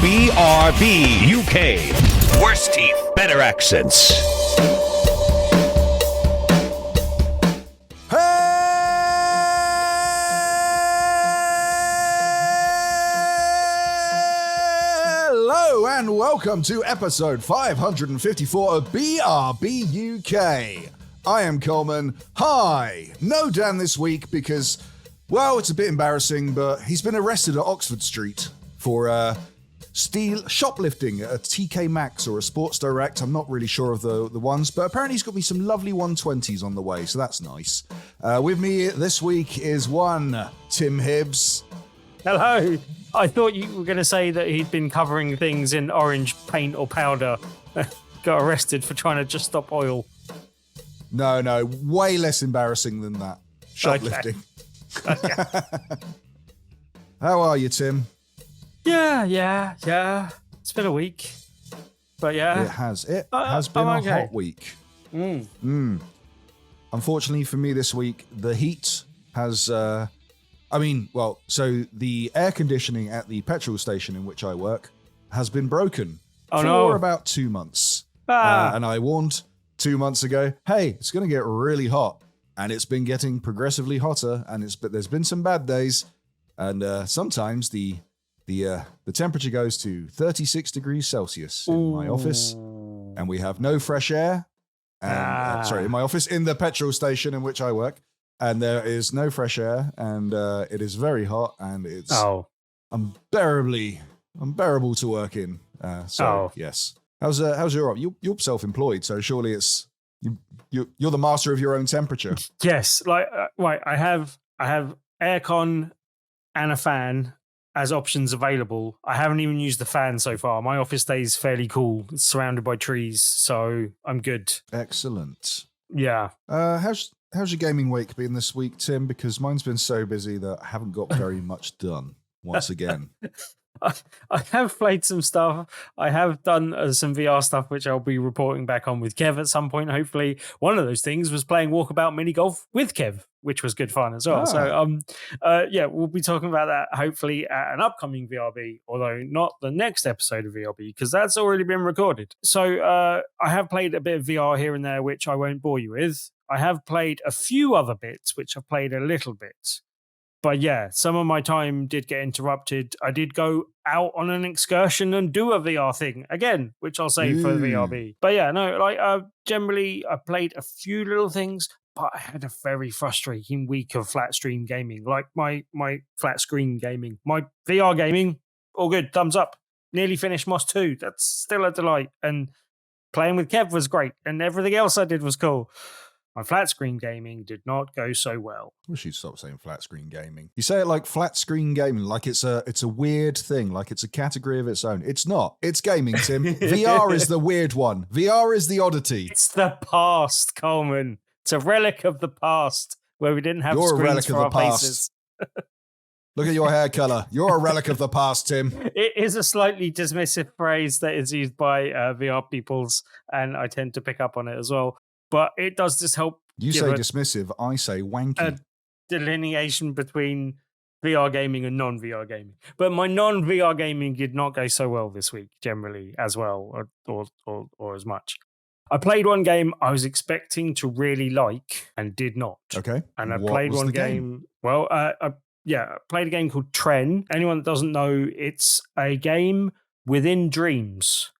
BRB UK. Worse teeth, better accents. Hello and welcome to episode 554 of BRB UK. I am Coleman. Hi. No Dan this week because, well, it's a bit embarrassing, but he's been arrested at Oxford Street for shoplifting at a TK Maxx or a Sports Direct. I'm not really sure of the ones, but apparently he's got me some lovely 120s on the way, so that's nice. With me this week is one Tim Hibbs. Hello. I thought you were going to say that he'd been covering things in orange paint or powder. Got arrested for trying to just stop oil. No, way less embarrassing than that. Shoplifting. Okay. How are you, Tim? Yeah. It's been a week. But yeah. It has been a hot week. Unfortunately for me this week, the heat has... so the air conditioning at the petrol station in which I work has been broken for about 2 months. And I warned 2 months ago, hey, it's going to get really hot. And it's been getting progressively hotter, but there's been some bad days. And sometimes the temperature goes to 36 degrees Celsius in my office. And we have no fresh air. And, in my office, in the petrol station in which I work. And there is no fresh air, and it is very hot, and it's unbearable to work in. Yes. How's your? You're self-employed, so surely it's you're the master of your own temperature. Yes, right. I have aircon and a fan as options available. I haven't even used the fan so far. My office stays fairly cool. It's surrounded by trees, so I'm good. Excellent. Yeah. How's your gaming week been this week, Tim? Because mine's been so busy that I haven't got very much done once again. I have played some stuff. I have done some VR stuff, which I'll be reporting back on with Kev at some point, hopefully. One of those things was playing Walkabout Mini Golf with Kev, which was good fun as well. So, we'll be talking about that hopefully at an upcoming VRB, although not the next episode of VRB, because that's already been recorded. So I have played a bit of VR here and there, which I won't bore you with. I have played a few other bits, which I've played a little bit. But yeah, some of my time did get interrupted. I did go out on an excursion and do a VR thing again, which I'll save for the VRB. But yeah, generally I played a few little things, but I had a very frustrating week of flat screen gaming. Like my flat screen gaming, my VR gaming, all good, thumbs up. Nearly finished Moss 2. That's still a delight. And playing with Kev was great. And everything else I did was cool. My flat screen gaming did not go so well. I wish you'd stop saying flat screen gaming. You say it like flat screen gaming, like it's a weird thing, like it's a category of its own. It's not. It's gaming, Tim. VR is the weird one. VR is the oddity. It's the past, Coleman. It's a relic of the past where we didn't have screens for our faces. Look at your hair color. You're a relic of the past, Tim. It is a slightly dismissive phrase that is used by VR peoples, and I tend to pick up on it as well. But it does just help. You say dismissive, I say wanky. A delineation between VR gaming and non-VR gaming. But my non-VR gaming did not go so well this week, generally, as well, or as much. I played one game I was expecting to really like and did not. Okay. And I played one game. Well, I played a game called Tren. Anyone that doesn't know, it's a game within dreams.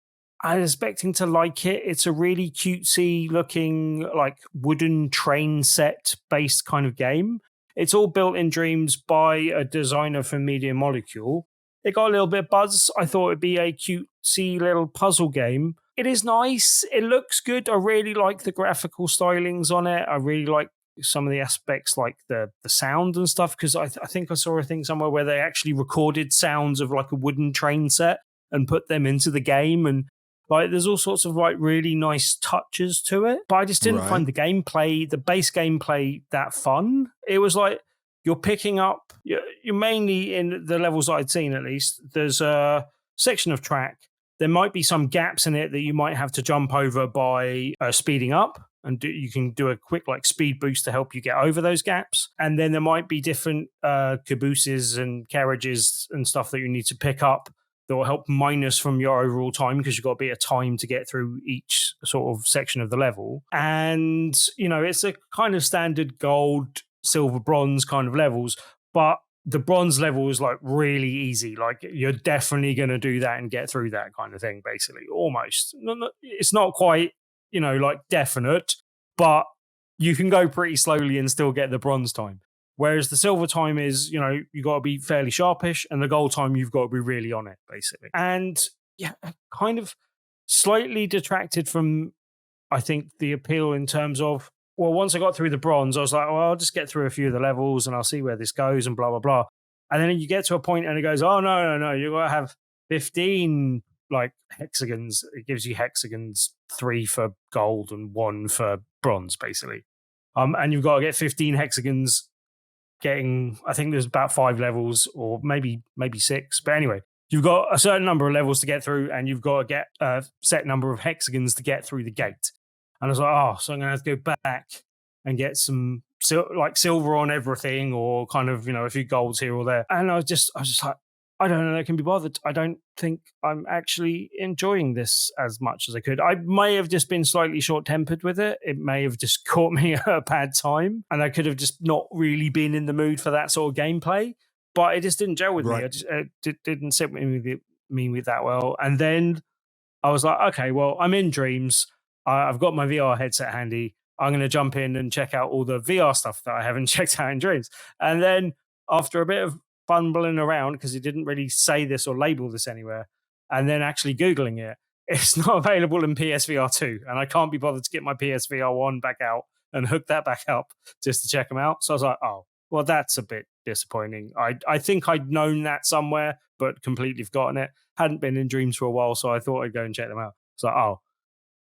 I was expecting to like it. It's a really cutesy looking, like wooden train set based kind of game. It's all built in dreams by a designer from Media Molecule. It got a little bit of buzz. I thought it'd be a cutesy little puzzle game. It is nice. It looks good. I really like the graphical stylings on it. I really like some of the aspects like the sound and stuff, because I think I saw a thing somewhere where they actually recorded sounds of like a wooden train set and put them into the game, and like there's all sorts of like really nice touches to it. But I just didn't find the base gameplay that fun. It was like you're picking up, you're mainly in the levels that I'd seen at least, there's a section of track. There might be some gaps in it that you might have to jump over by speeding up. And you can do a quick like speed boost to help you get over those gaps. And then there might be different cabooses and carriages and stuff that you need to pick up that will help minus from your overall time because you've got a bit of time to get through each sort of section of the level. And, it's a kind of standard gold, silver, bronze kind of levels, but the bronze level is like really easy. Like you're definitely going to do that and get through that kind of thing, basically, almost. It's not quite, like definite, but you can go pretty slowly and still get the bronze time. Whereas the silver time is, you got to be fairly sharpish, and the gold time, you've got to be really on it, basically. And yeah, kind of slightly detracted from, I think, the appeal in terms of, well, once I got through the bronze, I was like, well, I'll just get through a few of the levels and I'll see where this goes and blah, blah, blah. And then you get to a point and it goes, oh, no, you've got to have 15 like hexagons. It gives you hexagons, 3 for gold and 1 for bronze, basically. And you've got to get 15 hexagons I think there's about 5 levels or maybe 6. But anyway, you've got a certain number of levels to get through and you've got to get a set number of hexagons to get through the gate. And I was like, so I'm going to have to go back and get some silver on everything or kind of, a few golds here or there. And I was just like, I don't know, I can be bothered. I don't think I'm actually enjoying this as much as I could. I may have just been slightly short-tempered with it. It may have just caught me at a bad time, and I could have just not really been in the mood for that sort of gameplay. But it just didn't gel with me. It didn't sit with me that well. And then I was like, okay, well, I'm in Dreams. I've got my VR headset handy. I'm going to jump in and check out all the VR stuff that I haven't checked out in Dreams. And then after a bit of fumbling around, because he didn't really say this or label this anywhere, and then actually Googling it, it's not available in PSVR 2. And I can't be bothered to get my PSVR 1 back out and hook that back up just to check them out. So I was like, oh, well, that's a bit disappointing. I think I'd known that somewhere, but completely forgotten it. Hadn't been in Dreams for a while, so I thought I'd go and check them out. So,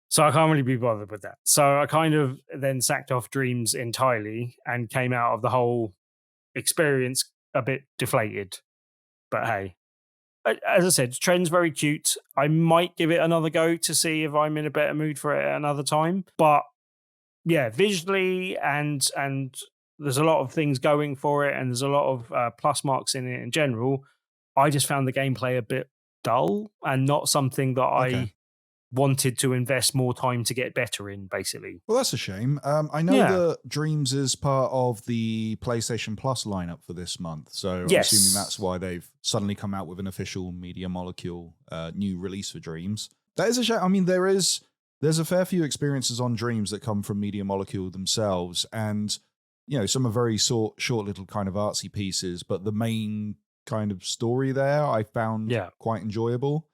so I can't really be bothered with that. So I kind of then sacked off Dreams entirely and came out of the whole experience a bit deflated. But hey, as I said, Tren's very cute. I might give it another go to see if I'm in a better mood for it at another time. But yeah, visually and there's a lot of things going for it, and there's a lot of plus marks in it in general. I just found the gameplay a bit dull and not something that I wanted to invest more time to get better in, basically. Well, that's a shame. I know that Dreams is part of the PlayStation Plus lineup for this month, so I'm assuming that's why they've suddenly come out with an official Media Molecule new release for Dreams. That is a shame. I mean, there's a fair few experiences on Dreams that come from Media Molecule themselves, and some are very short little kind of artsy pieces, but the main kind of story there I found quite enjoyable.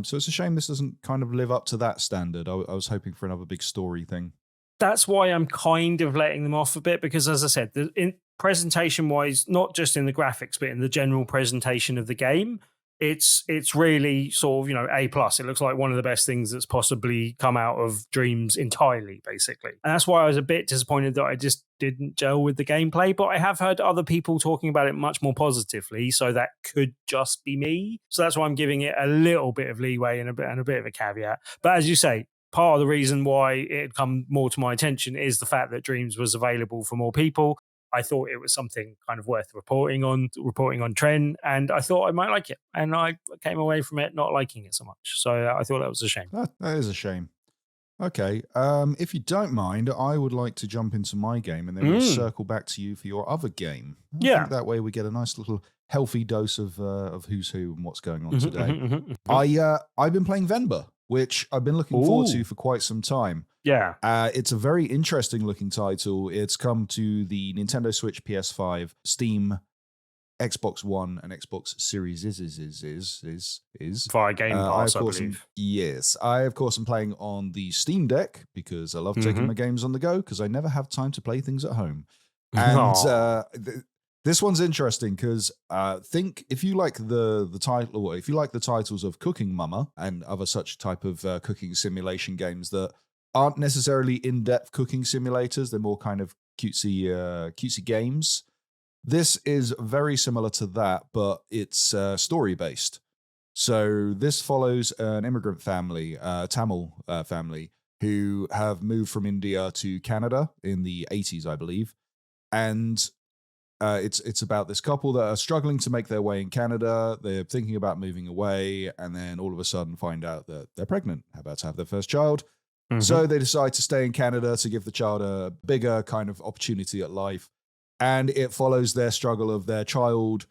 So it's a shame this doesn't kind of live up to that standard. I was hoping for another big story thing. That's why I'm kind of letting them off a bit, because as I said, in presentation-wise, not just in the graphics, but in the general presentation of the game, it's really sort of, A+. It looks like one of the best things that's possibly come out of Dreams entirely, basically. And that's why I was a bit disappointed that I just didn't gel with the gameplay, but I have heard other people talking about it much more positively, so that could just be me. So that's why I'm giving it a little bit of leeway and a bit of a caveat. But as you say, part of the reason why it had come more to my attention is the fact that Dreams was available for more people. I thought it was something kind of worth reporting on Tren, and I thought I might like it. And I came away from it not liking it so much. So I thought that was a shame. That is a shame. Okay. If you don't mind, I would like to jump into my game and then we'll circle back to you for your other game. I think that way we get a nice little healthy dose of who's who and what's going on today. I've been playing Venba, which I've been looking forward to for quite some time. Yeah. It's a very interesting looking title. It's come to the Nintendo Switch, PS5, Steam, Xbox One, and Xbox Series is via Game Pass, I believe. Yes. I, of course, am playing on the Steam Deck because I love taking my games on the go because I never have time to play things at home. And this one's interesting because think if you like the title, or if you like the titles of Cooking Mama and other such type of cooking simulation games that aren't necessarily in-depth cooking simulators, they're more kind of cutesy games. This is very similar to that, but it's story-based. So this follows an immigrant family, Tamil family, who have moved from India to Canada in the 80s, I believe. And It's about this couple that are struggling to make their way in Canada. They're thinking about moving away, and then all of a sudden find out that they're pregnant, about to have their first child. Mm-hmm. So they decide to stay in Canada to give the child a bigger kind of opportunity at life. And it follows their struggle of their child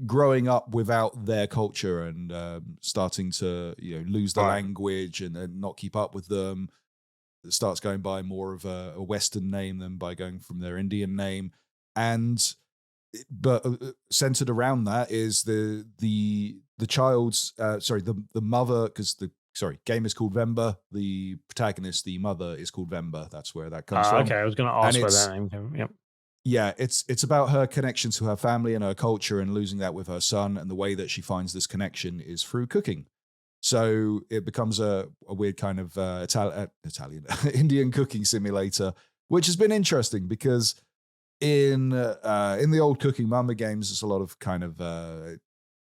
growing up without their culture and starting to lose the language and not keep up with them. It starts going by more of a Western name than by going from their Indian name. But centered around that is the child's the mother, because the game is called Venba. The protagonist, the mother, is called Venba. That's where that comes from. Okay, I was going to ask where that name came from. Yep. Yeah, it's about her connection to her family and her culture and losing that with her son, and the way that she finds this connection is through cooking. So it becomes a weird kind of Italian Indian cooking simulator, which has been interesting because in the old Cooking Mama games, there's a lot of kind of a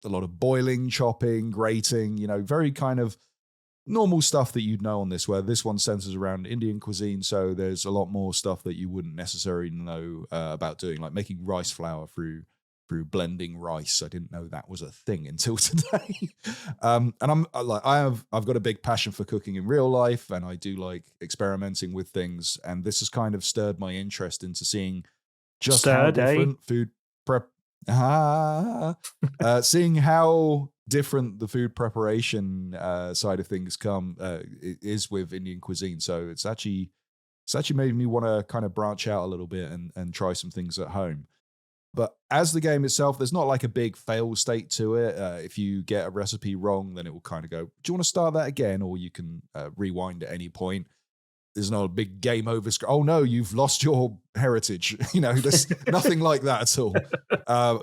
lot of boiling, chopping, grating, very kind of normal stuff that you'd know on this, where this one centers around Indian cuisine. So there's a lot more stuff that you wouldn't necessarily know about doing, like making rice flour through blending rice. I didn't know that was a thing until today. And I've got a big passion for cooking in real life, and I do like experimenting with things. And this has kind of stirred my interest into seeing just how different food prep. Seeing how different the food preparation side of things is with Indian cuisine. So it's actually made me want to kind of branch out a little bit and try some things at home. But as the game itself, there's not like a big fail state to it. If you get a recipe wrong, then it will kind of go, do you want to start that again? Or you can rewind at any point. There's not a big game over. Oh no, you've lost your heritage. There's nothing like that at all.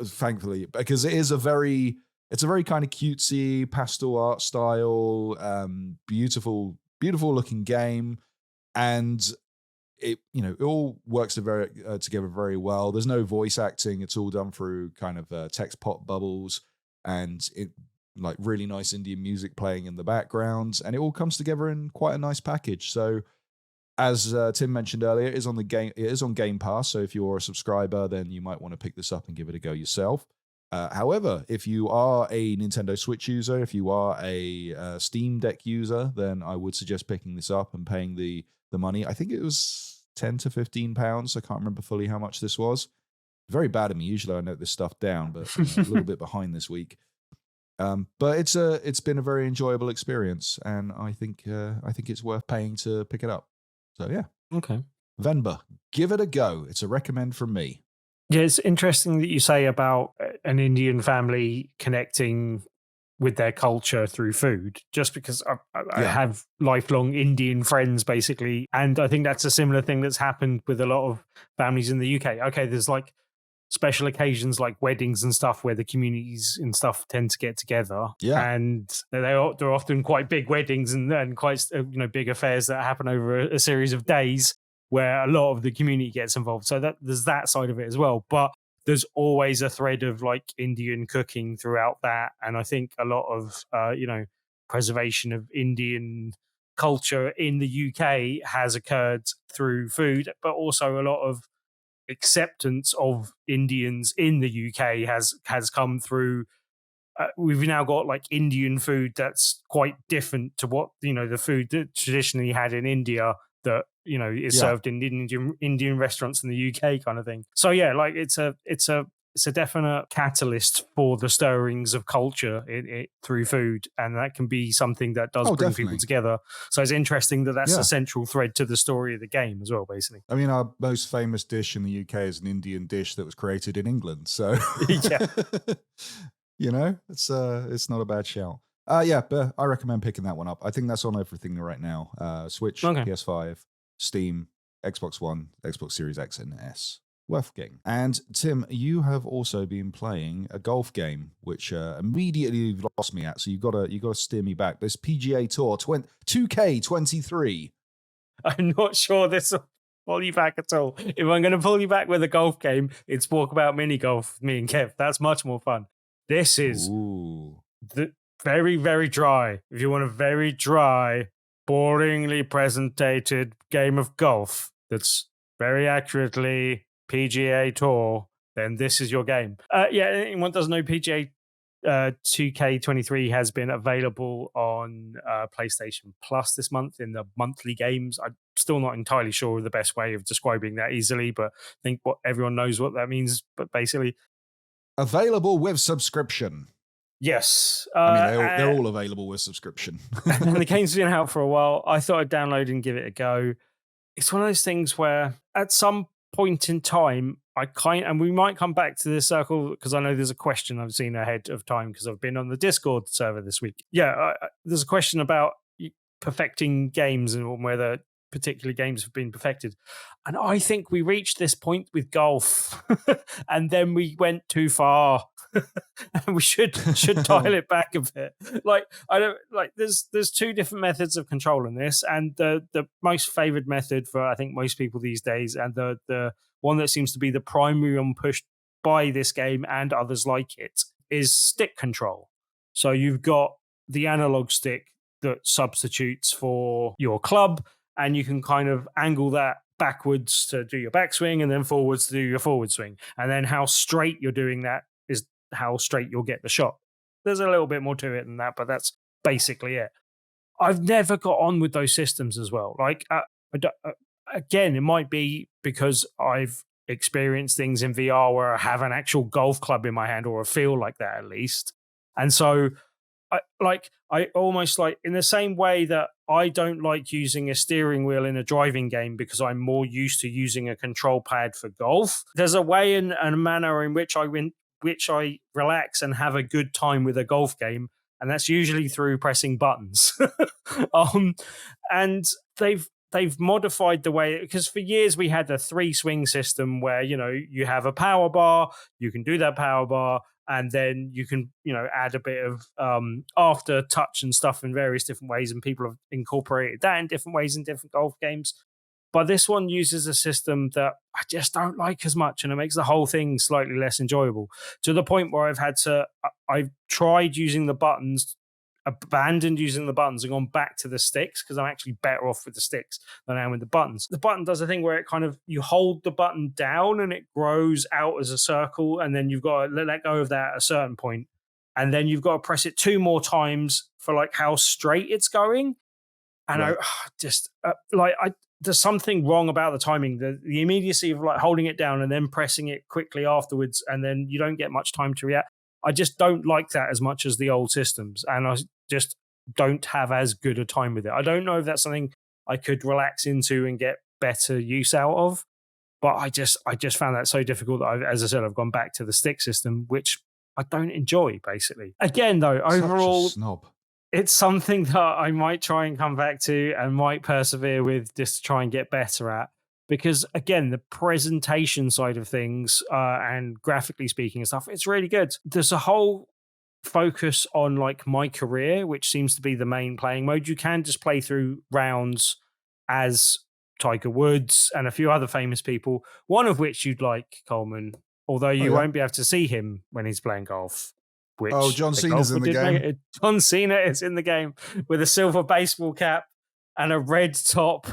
Thankfully, because it's a very kind of cutesy pastel art style, beautiful looking game, and it all works together very well. There's no voice acting. It's all done through kind of text pop bubbles, and it like really nice Indian music playing in the background, and it all comes together in quite a nice package. So, as Tim mentioned earlier, it is on Game Pass. So if you're a subscriber, then you might want to pick this up and give it a go yourself. However, if you are a Nintendo Switch user, if you are a Steam Deck user, then I would suggest picking this up and paying the money. I think it was £10 to £15. I can't remember fully how much this was. Very bad of me. Usually I note this stuff down, but a little bit behind this week. But it's been a very enjoyable experience, and I think it's worth paying to pick it up. So yeah. Okay. Venba, give it a go. It's a recommend from me. Yeah, it's interesting that you say about an Indian family connecting with their culture through food, just because I have lifelong Indian friends, basically. And I think that's a similar thing that's happened with a lot of families in the UK. Okay, there's like special occasions like weddings and stuff where the communities and stuff tend to get together. Yeah. And they're often quite big weddings and quite big affairs that happen over a series of days where a lot of the community gets involved. So that there's that side of it as well. But there's always a thread of like Indian cooking throughout that. And I think a lot of, preservation of Indian culture in the UK has occurred through food, but also a lot of acceptance of Indians in the UK has come through. We've now got like Indian food that's quite different to what the food that traditionally had in India that is served in Indian restaurants in the UK kind of thing. So yeah, like it's a definite catalyst for the stirrings of culture through food, and that can be something that does bring people together. So it's interesting that that's a central thread to the story of the game as well, basically. I mean, our most famous dish in the UK is an Indian dish that was created in England. So yeah, it's not a bad shout. But I recommend picking that one up. I think that's on everything right now. Switch, PS5, Steam, Xbox One, Xbox Series X and S. Worth getting. And Tim, you have also been playing a golf game, which immediately you've lost me at. So you got to steer me back. This PGA Tour 2K23. I'm not sure this will pull you back at all. If I'm going to pull you back with a golf game, it's Walkabout Mini Golf with me and Kev. That's much more fun. This is the very, very dry. If you want a very dry, boringly presentated game of golf that's very accurately PGA Tour, then this is your game. Anyone doesn't know, PGA 2K23 has been available on PlayStation Plus this month in the monthly games. I'm still not entirely sure of the best way of describing that easily, but I think everyone knows what that means. But basically, available with subscription. Yes. I mean, they're all available with subscription. And the game's been out for a while. I thought I'd download and give it a go. It's one of those things where at some point in time, and we might come back to this circle because I know there's a question I've seen ahead of time because I've been on the Discord server this week. Yeah, there's a question about perfecting games and whether particular games have been perfected. And I think we reached this point with golf and then we went too far. And we should dial it back a bit. There's two different methods of controlling this, and the most favored method for I think most people these days, and the one that seems to be the primary one pushed by this game and others like it, is stick control. So you've got the analog stick that substitutes for your club, and you can kind of angle that backwards to do your backswing and then forwards to do your forward swing. And then how straight you're doing that is how straight you'll get the shot. There's a little bit more to it than that, but that's basically it. I've never got on with those systems as well. Again, it might be because I've experienced things in VR where I have an actual golf club in my hand, or I feel like that at least. And so I almost like, in the same way that I don't like using a steering wheel in a driving game because I'm more used to using a control pad for golf, there's a way and a manner in which I relax and have a good time with a golf game, and that's usually through pressing buttons. And they've modified the way, because for years we had a 3-swing system where, you have a power bar, you can do that power bar, and then you can, add a bit of after touch and stuff in various different ways, and people have incorporated that in different ways in different golf games. But this one uses a system that I just don't like as much, and it makes the whole thing slightly less enjoyable, to the point where I've tried using the buttons, abandoned using the buttons, and gone back to the sticks because I'm actually better off with the sticks than I am with the buttons. The button does a thing where it kind of, you hold the button down and it grows out as a circle, and then you've got to let go of that at a certain point, and then you've got to press it 2 more times for like how straight it's going. And right. There's something wrong about the timing, the immediacy of like holding it down and then pressing it quickly afterwards, and then you don't get much time to react. I just don't like that as much as the old systems, and I just don't have as good a time with it. I don't know if that's something I could relax into and get better use out of, but I just found that so difficult that as I said, I've gone back to the stick system, which I don't enjoy, basically. Again, though, overall, such a snob. It's something that I might try and come back to and might persevere with just to try and get better at. Because, again, the presentation side of things and graphically speaking and stuff, it's really good. There's a whole focus on like my career, which seems to be the main playing mode. You can just play through rounds as Tiger Woods and a few other famous people, one of which you'd like, Coleman, although you won't be able to see him when he's playing golf. John Cena's in the game. John Cena is in the game with a silver baseball cap and a red top.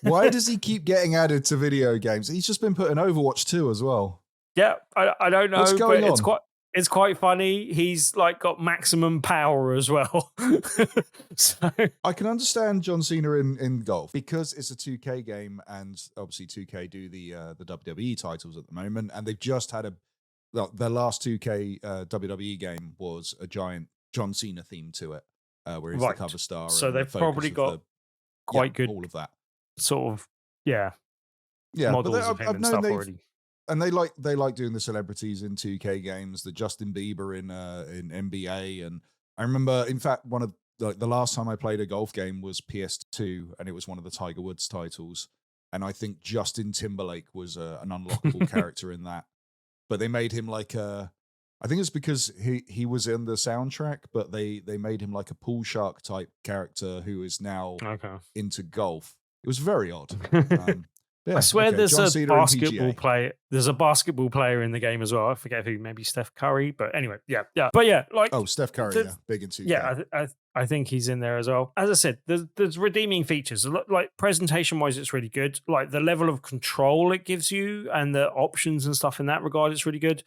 Why does he keep getting added to video games? He's just been put in Overwatch 2 as well. Yeah, I don't know. What's going but on? It's quite funny. He's like got maximum power as well. So I can understand John Cena in golf because it's a 2K game, and obviously 2K do the WWE titles at the moment, and they've just had their last 2K WWE game was a giant John Cena theme to it, where he's the cover star. So they've probably got quite good all of that sort of models of him and stuff already. And they like doing the celebrities in 2K games, the Justin Bieber in NBA, and I remember, in fact, one of the last time I played a golf game was PS2, and it was one of the Tiger Woods titles, and I think Justin Timberlake was an unlockable character in that. But they made him like I think it's because he was in the soundtrack, but they made him like a pool shark type character who is now into golf. It was very odd. Yeah, I swear okay. there's John a Cena and basketball PGA. player. There's a basketball player in the game as well. I forget who, maybe Steph Curry. But anyway, yeah. But yeah, like Steph Curry, big in 2K. Yeah, I think he's in there as well. As I said, there's redeeming features. Like presentation wise, it's really good. Like the level of control it gives you and the options and stuff in that regard, it's really good.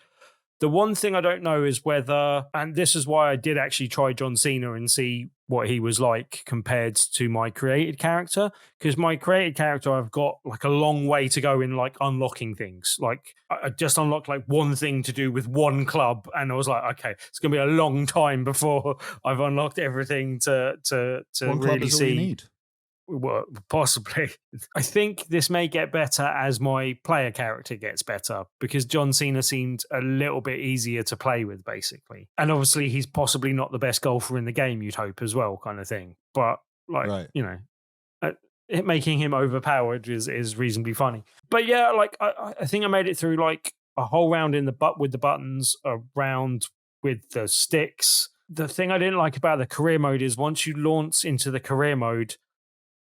The one thing I don't know is whether, and this is why I did actually try John Cena and see what he was like compared to my created character, because my created character, I've got like a long way to go in like unlocking things. Like I just unlocked like one thing to do with one club, and I was like, okay, it's gonna be a long time before I've unlocked everything to one really club is see. All you need. Well, possibly. I think this may get better as my player character gets better, because John Cena seemed a little bit easier to play with, basically. And obviously, he's possibly not the best golfer in the game, you'd hope as well, kind of thing. But, like, you know, making him overpowered is reasonably funny. But yeah, like, I think I made it through like a whole round in the with the buttons, a round with the sticks. The thing I didn't like about the career mode is once you launch into the career mode,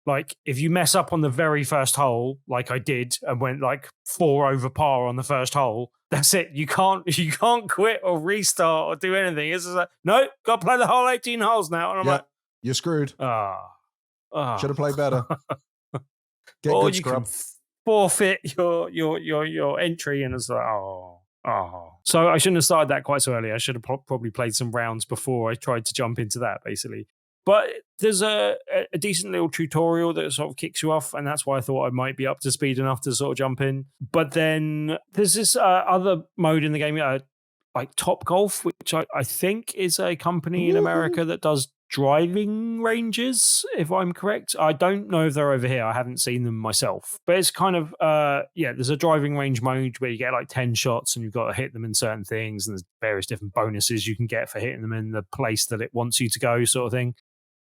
like if you mess up on the very first hole, like I did, and went like 4 over par on the first hole, that's it. You can't quit or restart or do anything. It's just like, no, got to play the whole 18 holes now. And I'm like, you're screwed. Should have played better. Get or good, you scrub. can forfeit your entry, and it's like, oh. So I shouldn't have started that quite so early. I should have probably played some rounds before I tried to jump into that, basically. But there's a decent little tutorial that sort of kicks you off, and that's why I thought I might be up to speed enough to sort of jump in. But then there's this other mode in the game, like Top Golf, which I think is a company in America that does driving ranges, if I'm correct. I don't know if they're over here. I haven't seen them myself. But it's kind of, there's a driving range mode where you get like 10 shots and you've got to hit them in certain things, and there's various different bonuses you can get for hitting them in the place that it wants you to go, sort of thing.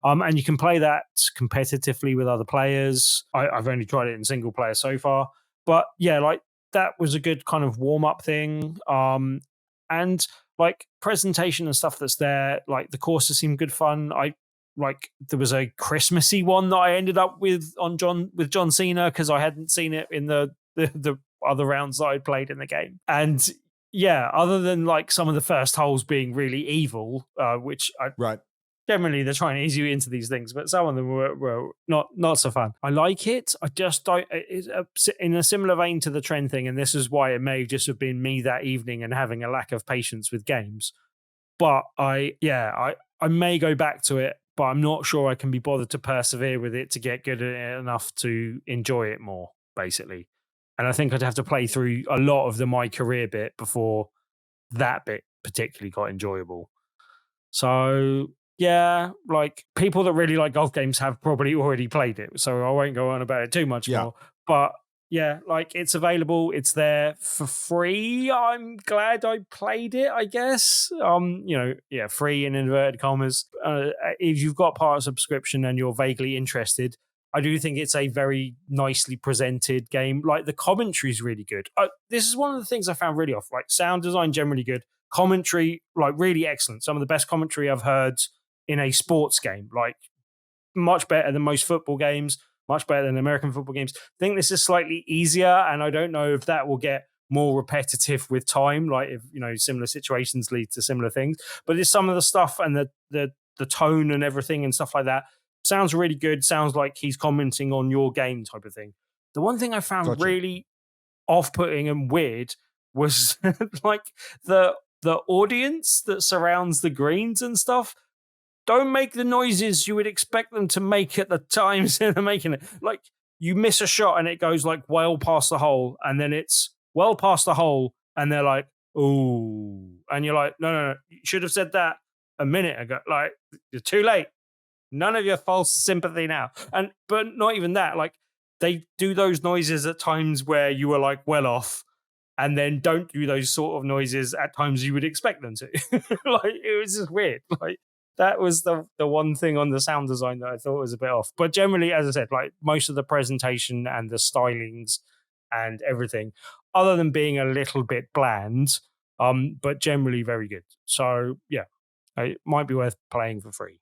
And you can play that competitively with other players. I've only tried it in single player so far. But yeah, like that was a good kind of warm-up thing. And like presentation and stuff that's there, like the courses seem good fun. There was a Christmassy one that I ended up with John Cena, because I hadn't seen it in the other rounds that I played in the game. And yeah, other than like some of the first holes being really evil, which generally they're trying to ease you into these things, but some of them were not so fun. I like it. I just don't. It's in a similar vein to the Tren thing, and this is why it may just have been me that evening and having a lack of patience with games. But I may go back to it, but I'm not sure I can be bothered to persevere with it to get good at it enough to enjoy it more, basically. And I think I'd have to play through a lot of the My Career bit before that bit particularly got enjoyable. So yeah, like people that really like golf games have probably already played it, so I won't go on about it too much more. But yeah, like it's available, it's there for free. I'm glad I played it, I guess. Free in inverted commas. If you've got part of subscription and you're vaguely interested, I do think it's a very nicely presented game. Like the commentary is really good. This is one of the things I found really off. Like sound design generally good, commentary like really excellent. Some of the best commentary I've heard in a sports game, like much better than most football games, much better than American football games. I think this is slightly easier, and I don't know if that will get more repetitive with time, like if similar situations lead to similar things. But it's some of the stuff and the tone and everything and stuff like that sounds really good. Sounds like he's commenting on your game type of thing. The one thing I found really off-putting and weird was like the audience that surrounds the greens and stuff don't make the noises you would expect them to make at the times they're making it. Like you miss a shot and it goes like well past the hole, and then it's well past the hole, and they're like, "Ooh," and you're like, "No, you should have said that a minute ago. Like you're too late. None of your false sympathy now." But not even that. Like they do those noises at times where you were like well off, and then don't do those sort of noises at times you would expect them to. Like it was just weird. Like that was the one thing on the sound design that I thought was a bit off. But generally, as I said, like most of the presentation and the stylings and everything, other than being a little bit bland, but generally very good. So yeah, it might be worth playing for free.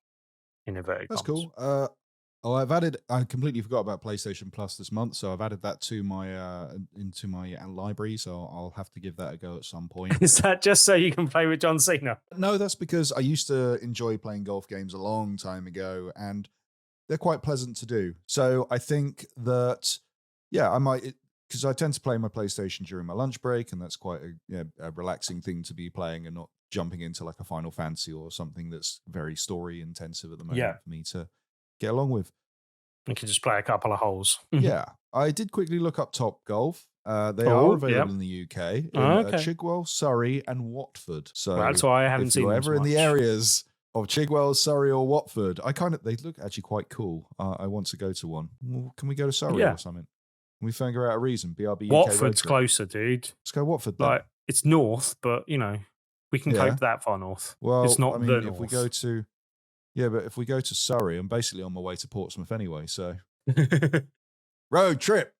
In inverted That's commas. cool. Oh, I completely forgot about PlayStation Plus this month, so I've added that to my into my library. So I'll have to give that a go at some point. Is that just so you can play with John Cena? No, that's because I used to enjoy playing golf games a long time ago, and they're quite pleasant to do. So I think that, yeah, I might, because I tend to play my PlayStation during my lunch break, and that's quite a relaxing thing to be playing and not jumping into like a Final Fantasy or something that's very story intensive at the moment for me to get along with. You can just play a couple of holes. Yeah. I did quickly look up Top Golf. They are available in the UK in Chigwell, Surrey, and Watford. So that's why I haven't seen them. If you're ever in the areas of Chigwell, Surrey, or Watford, they look actually quite cool. I want to go to one. Well, can we go to Surrey or something? Can we figure out a reason? BRB UK Watford's closer, dude. Let's go Watford then. Like, it's north, but we can cope that far north. Well, it's not the north. If we go to but if we go to Surrey, I'm basically on my way to Portsmouth anyway, so road trip.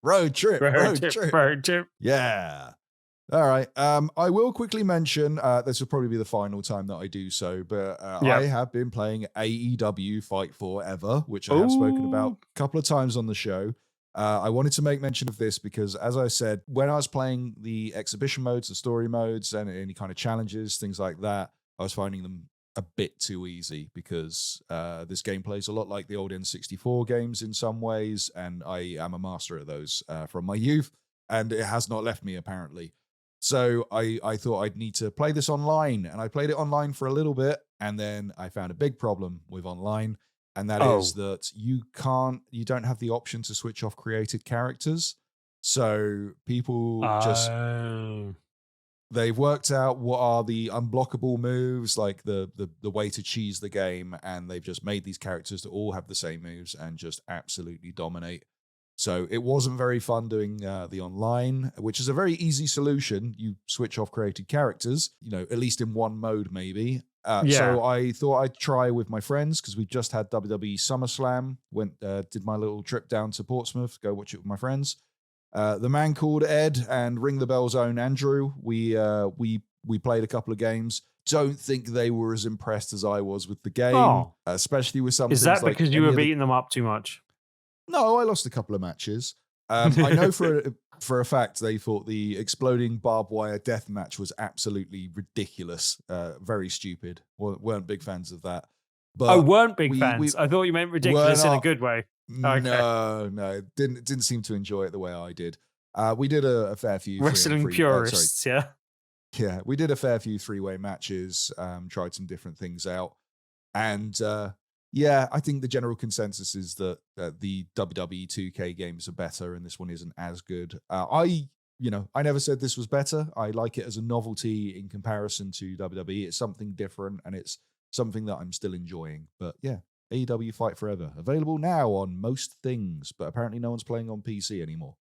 Yeah. All right. I will quickly mention, this will probably be the final time that I do so, but I have been playing AEW Fight Forever, which I have spoken about a couple of times on the show. I wanted to make mention of this because, as I said, when I was playing the exhibition modes, the story modes, and any kind of challenges, things like that, I was finding them a bit too easy because this game plays a lot like the old N64 games in some ways, and I am a master at those from my youth, and it has not left me apparently. So I thought I'd need to play this online, and I played it online for a little bit, and then I found a big problem with online, and that is that you don't have the option to switch off created characters. So people they've worked out what are the unblockable moves, like the way to cheese the game, and they've just made these characters to all have the same moves and just absolutely dominate. So it wasn't very fun doing the online, which is a very easy solution. You switch off created characters, at least in one mode maybe. So I thought I'd try with my friends because we just had WWE SummerSlam. Did my little trip down to Portsmouth, go watch it with my friends. The man called Ed and Ring the Bell's own Andrew. We played a couple of games. Don't think they were as impressed as I was with the game, especially with some. Is that because you were beating them up too much? No, I lost a couple of matches. I know for a fact they thought the exploding barbed wire death match was absolutely ridiculous, very stupid. Weren't big fans of that. But weren't big fans. I thought you meant ridiculous in a good way. Okay. No, didn't seem to enjoy it the way I did. We did a fair few wrestling purists, yeah. We did a fair few 3-way matches. Tried some different things out, and I think the general consensus is that the WWE 2K games are better, and this one isn't as good. I never said this was better. I like it as a novelty in comparison to WWE. It's something different, and it's something that I'm still enjoying. But yeah. AEW Fight Forever. Available now on most things, but apparently no one's playing on PC anymore.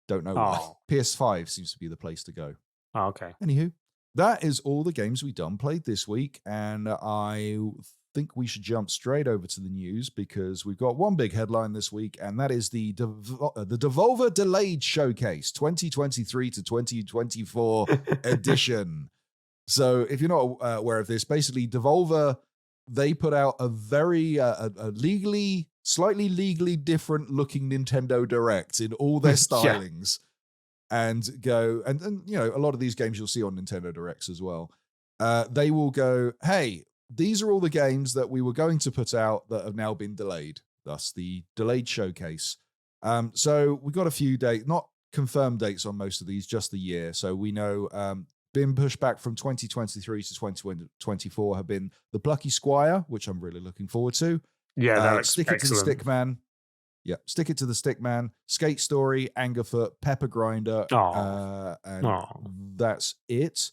Don't know why. PS5 seems to be the place to go. Okay. Anywho, that is all the games we done played this week, and I think we should jump straight over to the news because we've got one big headline this week, and that is the Devolver Delayed Showcase 2023 to 2024 edition. So if you're not aware of this, basically Devolver, they put out a very slightly legally different looking Nintendo Direct in all their stylings, and go and a lot of these games you'll see on Nintendo Directs as well. They will go, hey, these are all the games that we were going to put out that have now been delayed. Thus, the delayed showcase. So we got a few dates, not confirmed dates on most of these, just the year. So we know. Been pushed back from 2023 to 2024 have been the Plucky Squire, which I'm really looking forward to. Yeah, that's Stick It to the Stick Man. Yeah, Stick It to the Stick Man, Skate Story, Angerfoot, Pepper Grinder, and that's it.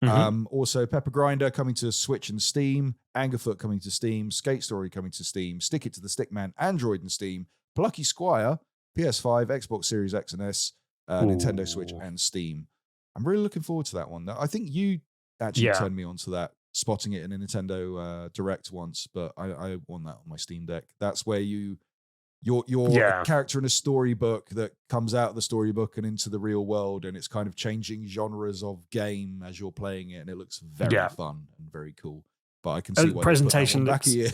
Also, Pepper Grinder coming to Switch and Steam, Angerfoot coming to Steam, Skate Story coming to Steam, Stick It to the Stick Man, Android and Steam, Plucky Squire, PS5, Xbox Series X and S, Nintendo Switch and Steam. I'm really looking forward to that one. I think you actually turned me onto that, spotting it in a Nintendo Direct once, but I won that on my Steam Deck. That's where you're a character in a storybook that comes out of the storybook and into the real world, and it's kind of changing genres of game as you're playing it, and it looks very fun and very cool. But I can see why presentation back here.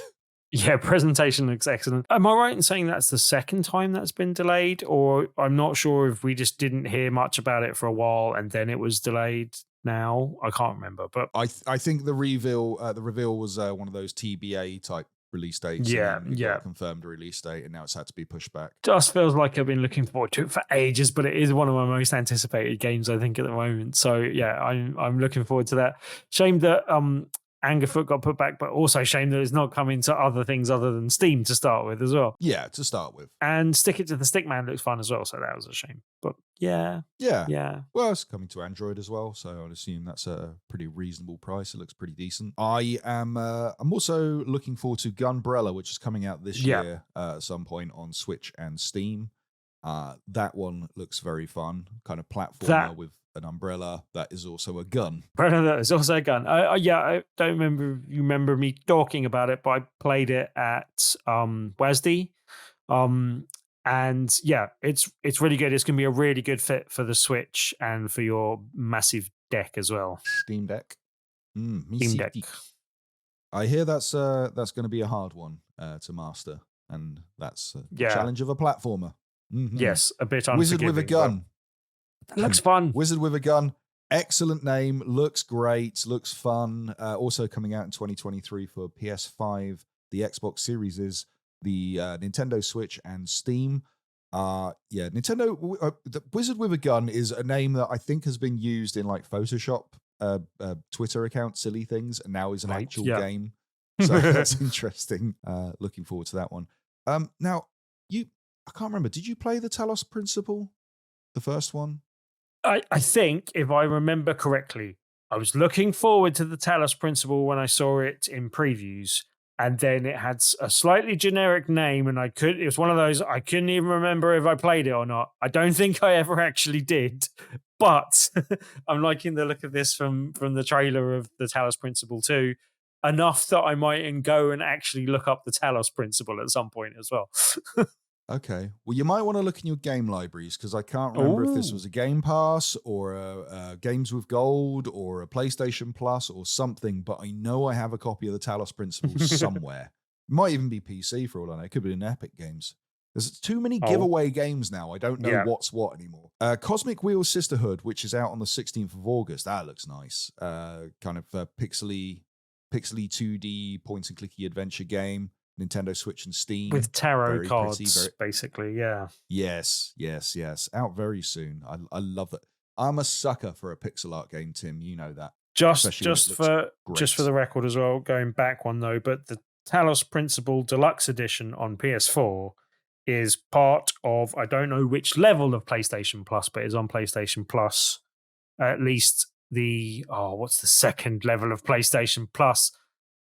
Yeah, presentation looks excellent. Am I right in saying that's the second time that's been delayed? Or I'm not sure if we just didn't hear much about it for a while and then it was delayed now. I can't remember. But I think the reveal was one of those TBA type release dates. Yeah, and then got a confirmed release date, and now it's had to be pushed back. Just feels like I've been looking forward to it for ages, but it is one of my most anticipated games, I think, at the moment. So yeah, I'm looking forward to that. Shame that Angerfoot got put back, but also shame that it's not coming to other things other than Steam to start with as well. Yeah, to start with. And Stick It to the Stickman looks fun as well, so that was a shame. But yeah. Well, it's coming to Android as well, so I'd assume that's a pretty reasonable price. It looks pretty decent. I'm also looking forward to Gunbrella, which is coming out this year at some point on Switch and Steam. That one looks very fun, kind of platformer with an umbrella that is also a gun. That is also a gun. I don't remember me talking about it, but I played it at WASD. And yeah, it's really good. It's going to be a really good fit for the Switch and for your massive deck as well. Steam Deck. Steam Deck. I hear that's going to be a hard one to master, and that's the challenge of a platformer. Mm-hmm. Yes, a bit unforgiving. Wizard with a gun. Looks fun. Wizard with a gun. Excellent name. Looks great. Looks fun. Also coming out in 2023 for PS5, the Xbox Series is the Nintendo Switch and Steam. Nintendo. The Wizard with a Gun is a name that I think has been used in like Photoshop, Twitter account, silly things, and now is an actual game. So that's interesting. Looking forward to that one. Now I can't remember. Did you play the Talos Principle, the first one? I think, if I remember correctly, I was looking forward to the Talos Principle when I saw it in previews, and then it had a slightly generic name, and it was one of those, I couldn't even remember if I played it or not. I don't think I ever actually did, but I'm liking the look of this from the trailer of the Talos Principle 2, enough that I might go and actually look up the Talos Principle at some point as well. Okay. Well, you might want to look in your game libraries, because I can't remember if this was a Game Pass or a Games with Gold or a PlayStation Plus or something, but I know I have a copy of the Talos Principle somewhere. It might even be PC for all I know. It could be in Epic Games. There's too many giveaway games now. I don't know what's what anymore. Cosmic Wheels Sisterhood, which is out on the 16th of August. That looks nice. Kind of pixely 2D point-and-clicky adventure game. Nintendo Switch and Steam. With tarot cards, basically, yeah. Yes. Out very soon. I love it. I'm a sucker for a pixel art game, Tim. You know that. Just for the record as well, going back one though, but the Talos Principle Deluxe Edition on PS4 is part of, I don't know which level of PlayStation Plus, but it's on PlayStation Plus. At least what's the second level of PlayStation Plus?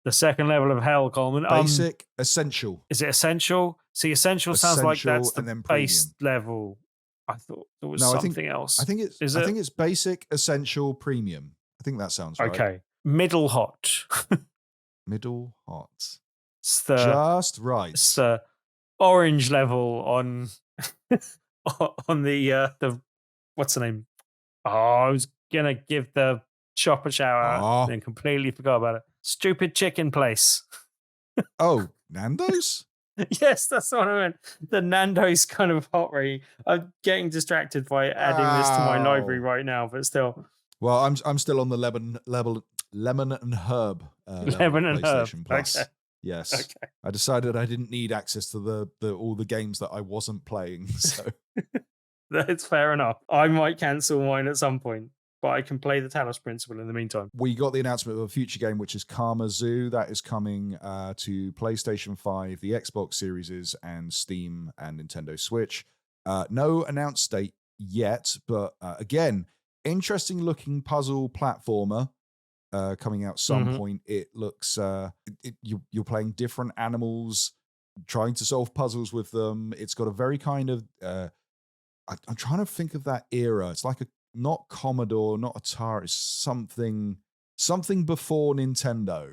The second level of hell, Coleman. Basic, essential. Is it essential? See, essential sounds like that's the base level. I thought there was something else. I think it's basic, essential, premium. I think that sounds right. Okay. Middle hot. Middle hot. It's just right. It's the orange level on the what's the name? Oh, I was gonna give the shop a shout out and completely forgot about it. Stupid chicken place. Oh, Nando's? Yes, that's what I meant. The Nando's kind of hot rating. I'm getting distracted by adding this to my library right now, but still. Well, I'm still on the lemon and herb. Lemon and PlayStation herb. Plus. Okay. Yes. Okay. I decided I didn't need access to all the games that I wasn't playing. So that's fair enough. I might cancel mine at some point, but I can play the Talos Principle in the meantime. We got the announcement of a future game, which is Karma Zoo. That is coming to PlayStation 5, the Xbox Series, and Steam and Nintendo Switch. No announced date yet, but again, interesting looking puzzle platformer coming out some point. It looks you're playing different animals, trying to solve puzzles with them. It's got a very kind of I'm trying to think of that era. It's like not Commodore, not Atari, something before Nintendo.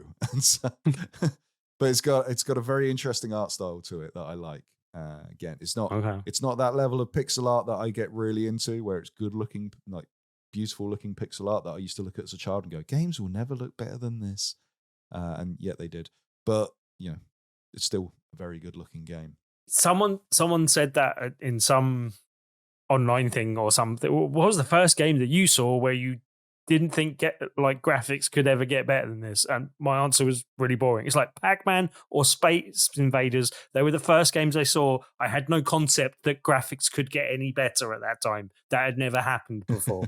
But it's got a very interesting art style to it that I like. Again, it's not that level of pixel art that I get really into, where it's good looking, like beautiful looking pixel art that I used to look at as a child and go, games will never look better than this, and yet they did. But it's still a very good looking game. Someone said that in some online thing or something. What was the first game that you saw where you didn't think graphics could ever get better than this? And my answer was really boring. It's like Pac-Man or Space Invaders. They were the first games I saw. I had no concept that graphics could get any better at that time. That had never happened before.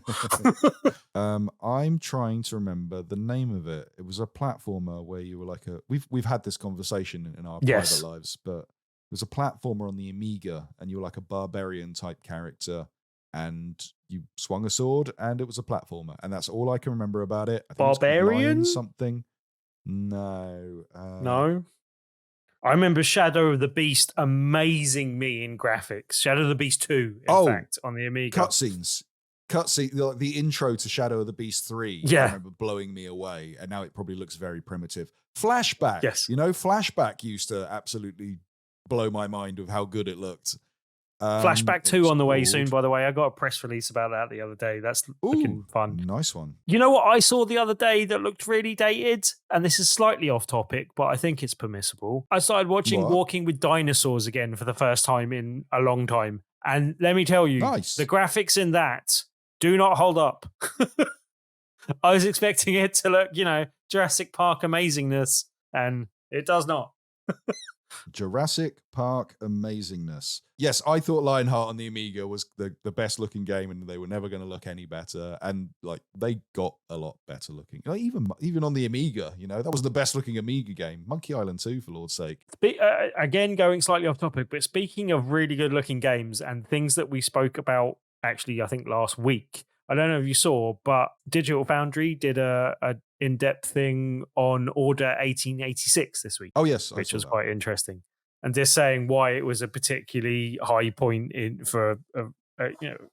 I'm trying to remember the name of it. It was a platformer where you were like we've had this conversation in our private lives, but it was a platformer on the Amiga, and you were like a barbarian type character, and you swung a sword, and it was a platformer, and that's all I can remember about it. I think Barbarian? Something? No. No. I remember Shadow of the Beast amazing me in graphics. Shadow of the Beast 2, in fact, on the Amiga. Cutscene, the intro to Shadow of the Beast 3, I remember blowing me away, and now it probably looks very primitive. Flashback, Flashback used to absolutely blow my mind with how good it looked. Flashback 2 on the way soon, by the way. I got a press release about that the other day. That's looking fun. Nice one. You know what I saw the other day that looked really dated? And this is slightly off topic, but I think it's permissible. I started watching Walking with Dinosaurs again for the first time in a long time. And let me tell you, the graphics in that do not hold up. I was expecting it to look, Jurassic Park amazingness, and it does not. Jurassic Park amazingness. Yes, I thought Lionheart on the Amiga was the best looking game, and they were never going to look any better. And they got a lot better looking. Even on the Amiga, that was the best looking Amiga game. Monkey Island 2, for Lord's sake. Again, going slightly off topic, but speaking of really good looking games and things that we spoke about, actually, I think last week. I don't know if you saw, but Digital Foundry did a in-depth thing on Order 1886 this week. Oh, yes. Which was quite interesting. And just saying why it was a particularly high point for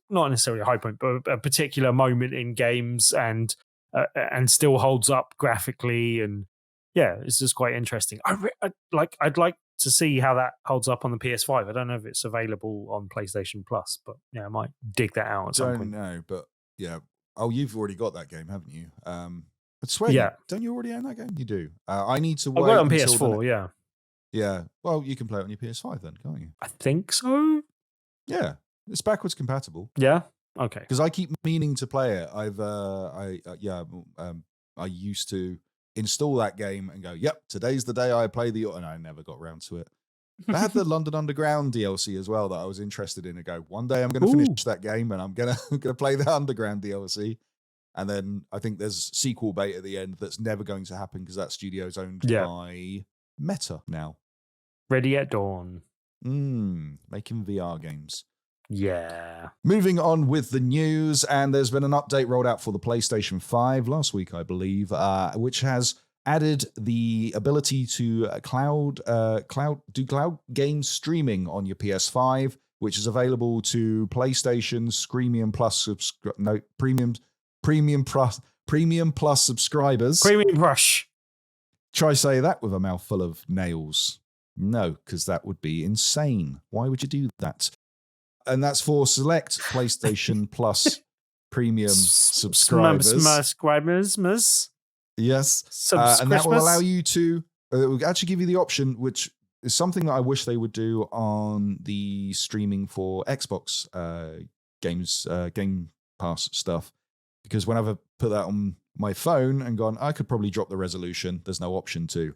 not necessarily a high point, but a particular moment in games and still holds up graphically. And yeah, it's just quite interesting. I'd like to see how that holds up on the PS5. I don't know if it's available on PlayStation Plus, but yeah, I might dig that out at some point. I don't know, but yeah. Oh, you've already got that game, haven't you? But swear, don't you already own that game? You do. I need to wait. I've got it on PS4, yeah. Yeah. Well, you can play it on your PS5 then, can't you? I think so. Yeah. It's backwards compatible. Yeah. Okay. Because I keep meaning to play it. I used to install that game and go, yep, today's the day I play and I never got around to it. I had the London Underground DLC as well that I was interested in. I go, one day I'm going to finish that game and I'm going to play the Underground DLC. And then I think there's sequel bait at the end that's never going to happen because that studio's owned by Meta now. Ready at Dawn. Making VR games. Yeah. Moving on with the news, and there's been an update rolled out for the PlayStation 5 last week, I believe, which has added the ability to cloud game streaming on your PS5, which is available to PlayStation's Premium Plus subscribers. Premium Rush. Try say that with a mouthful of nails. No, because that would be insane. Why would you do that? And that's for select PlayStation Plus Premium subscribers. Yes. And that will allow you to, it will actually give you the option, which is something that I wish they would do on the streaming for Xbox games, Game Pass stuff. Because whenever I put that on my phone and gone, I could probably drop the resolution. There's no option to.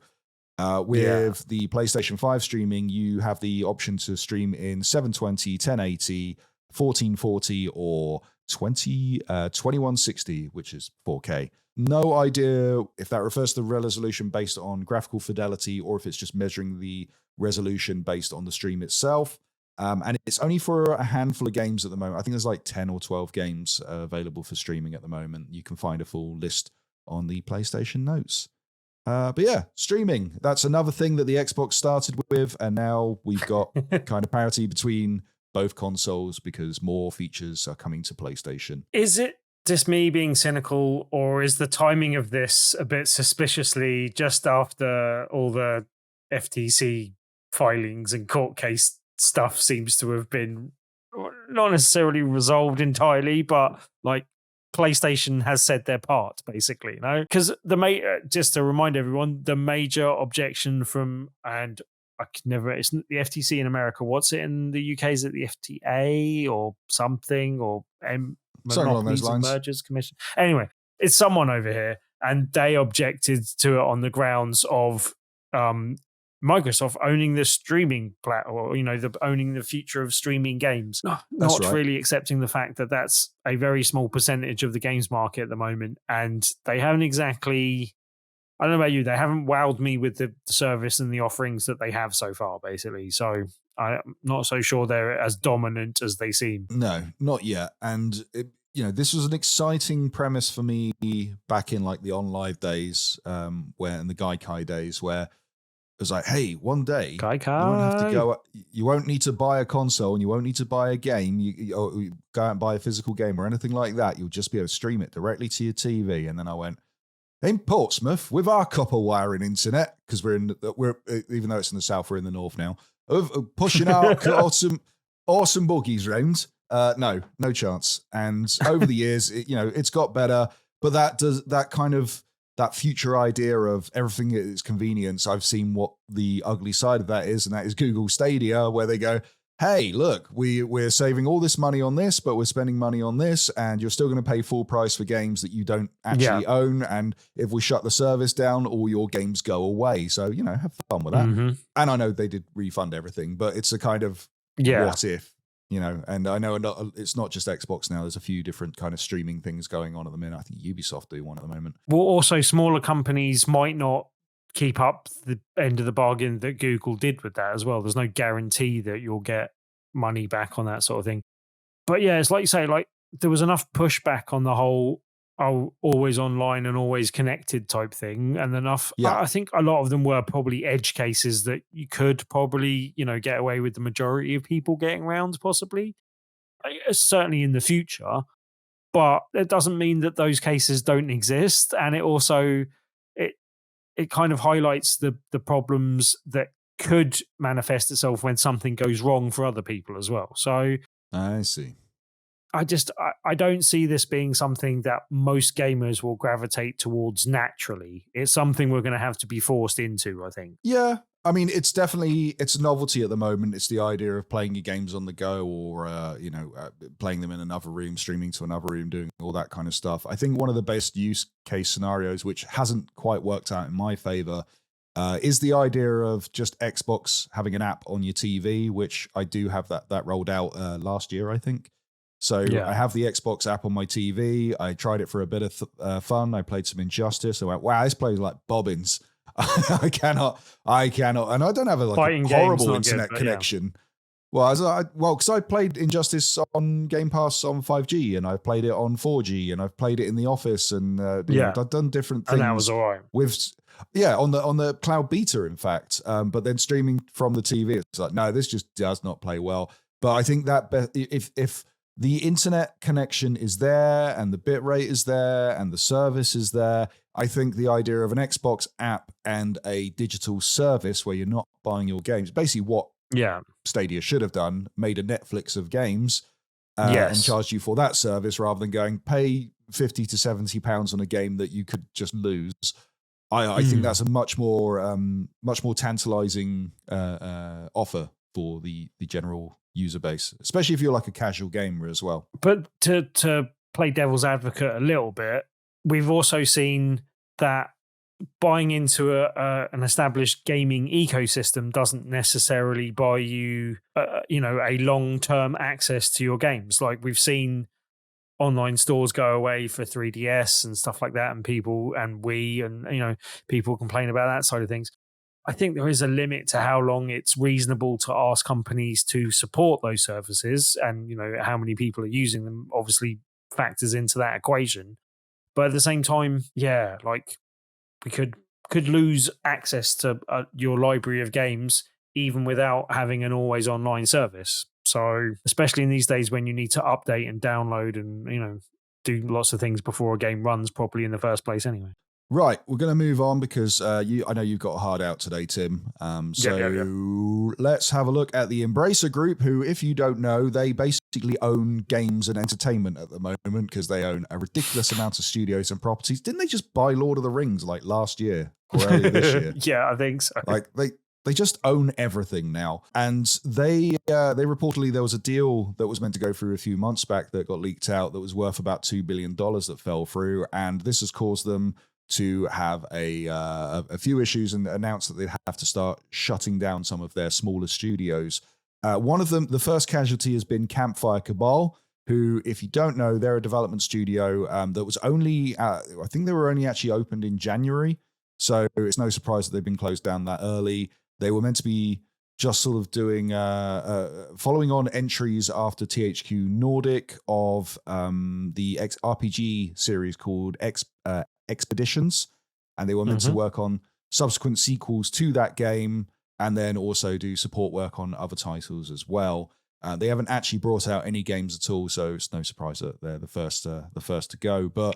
With the PlayStation 5 streaming, you have the option to stream in 720, 1080, 1440, or 2160, which is 4K. No idea if that refers to the resolution based on graphical fidelity or if it's just measuring the resolution based on the stream itself. And it's only for a handful of games at the moment. I think there's like 10 or 12 games available for streaming at the moment. You can find a full list on the PlayStation notes. But yeah, streaming. That's another thing that the Xbox started with. And now we've got kind of parity between both consoles because more features are coming to PlayStation. Is it just me being cynical, or is the timing of this a bit suspiciously just after all the FTC filings and court case stuff seems to have been not necessarily resolved entirely, but like PlayStation has said their part, basically, you know? Because just to remind everyone, the major objection from, and I could never. It's the FTC in America. What's it in the UK? Is it the FTA or something or Something along those Monopolies and lines. Mergers Commission? Anyway, it's someone over here, and they objected to it on the grounds of Microsoft owning the streaming platform, owning the future of streaming games. Not right. really accepting the fact that that's a very small percentage of the games market at the moment, and they haven't exactly. I don't know about you. They haven't wowed me with the service and the offerings that they have so far, basically. So I'm not so sure they're as dominant as they seem. No, not yet. And this was an exciting premise for me back in like the OnLive days, where in the Gaikai days, where it was like, hey, one day you won't have to go. You won't need to buy a console and you won't need to buy a game. You go out and buy a physical game or anything like that. You'll just be able to stream it directly to your TV. And then I went, in Portsmouth, with our copper wiring internet, because we're even though it's in the south, we're in the north now, of pushing out awesome boogies round. No chance. And over the years, it's got better, but that future idea of everything at its convenience. I've seen what the ugly side of that is, and that is Google Stadia, where they go, hey, look, we're saving all this money on this, but we're spending money on this, and you're still going to pay full price for games that you don't actually own. And if we shut the service down, all your games go away. So, have fun with that. Mm-hmm. And I know they did refund everything, but it's a kind of what if, and I know it's not just Xbox now. There's a few different kind of streaming things going on at the minute. I think Ubisoft do one at the moment. Well, also smaller companies might not keep up the end of the bargain that Google did with that as well. There's no guarantee that you'll get money back on that sort of thing. But yeah, it's like you say, like there was enough pushback on the whole always online and always connected type thing, and enough. I think a lot of them were probably edge cases that you could probably get away with the majority of people getting around, possibly, certainly in the future. But it doesn't mean that those cases don't exist, and it also it kind of highlights the problems that could manifest itself when something goes wrong for other people as well. So I see. I don't see this being something that most gamers will gravitate towards naturally. It's something we're going to have to be forced into, I think. Yeah. I mean, it's a novelty at the moment. It's the idea of playing your games on the go or, playing them in another room, streaming to another room, doing all that kind of stuff. I think one of the best use case scenarios, which hasn't quite worked out in my favor, is the idea of just Xbox having an app on your TV, which I do have that rolled out last year, I think. So I have the Xbox app on my TV. I tried it for a bit of fun. I played some Injustice. I went, wow, this plays like bobbins. I cannot, and I don't have a horrible internet connection. Yeah. Well, because I played Injustice on Game Pass on 5G, and I've played it on 4G, and I've played it in the office, and I've done different things. And that was all right. On the cloud beta, in fact. But then streaming from the TV, it's like, no, this just does not play well. But I think that if the internet connection is there and the bit rate is there and the service is there, I think the idea of an Xbox app and a digital service where you're not buying your games, basically what Stadia should have done, made a Netflix of games and charged you for that service rather than going pay £50 to £70 on a game that you could just lose. I think that's a much more tantalizing offer for the general user base, especially if you're like a casual gamer as well. But to play devil's advocate a little bit, we've also seen that buying into an established gaming ecosystem doesn't necessarily buy you, a long-term access to your games. Like we've seen online stores go away for 3DS and stuff like that, and people and Wii and people complain about that side of things. I think there is a limit to how long it's reasonable to ask companies to support those services, and how many people are using them obviously factors into that equation. But at the same time, like we could lose access to your library of games even without having an always online service. So especially in these days when you need to update and download and do lots of things before a game runs properly in the first place anyway. Right, we're going to move on because I know you've got a hard out today, Tim. Let's have a look at the Embracer Group, who, if you don't know, they basically own games and entertainment at the moment because they own a ridiculous amount of studios and properties. Didn't they just buy Lord of the Rings like last year or earlier this year? Yeah, I think so. Like They just own everything now. And they reportedly, there was a deal that was meant to go through a few months back that got leaked out that was worth about $2 billion that fell through. And this has caused them to have a few issues and announce that they'd have to start shutting down some of their smaller studios. One of them, the first casualty, has been Campfire Cabal, who, if you don't know, they're a development studio that was only, I think they were only actually opened in January. So it's no surprise that they've been closed down that early. They were meant to be just sort of doing, following on entries after THQ Nordic of the RPG series called Expeditions. And they were meant to work on subsequent sequels to that game and then also do support work on other titles as well. They haven't actually brought out any games at all, so it's no surprise that they're the first to go. But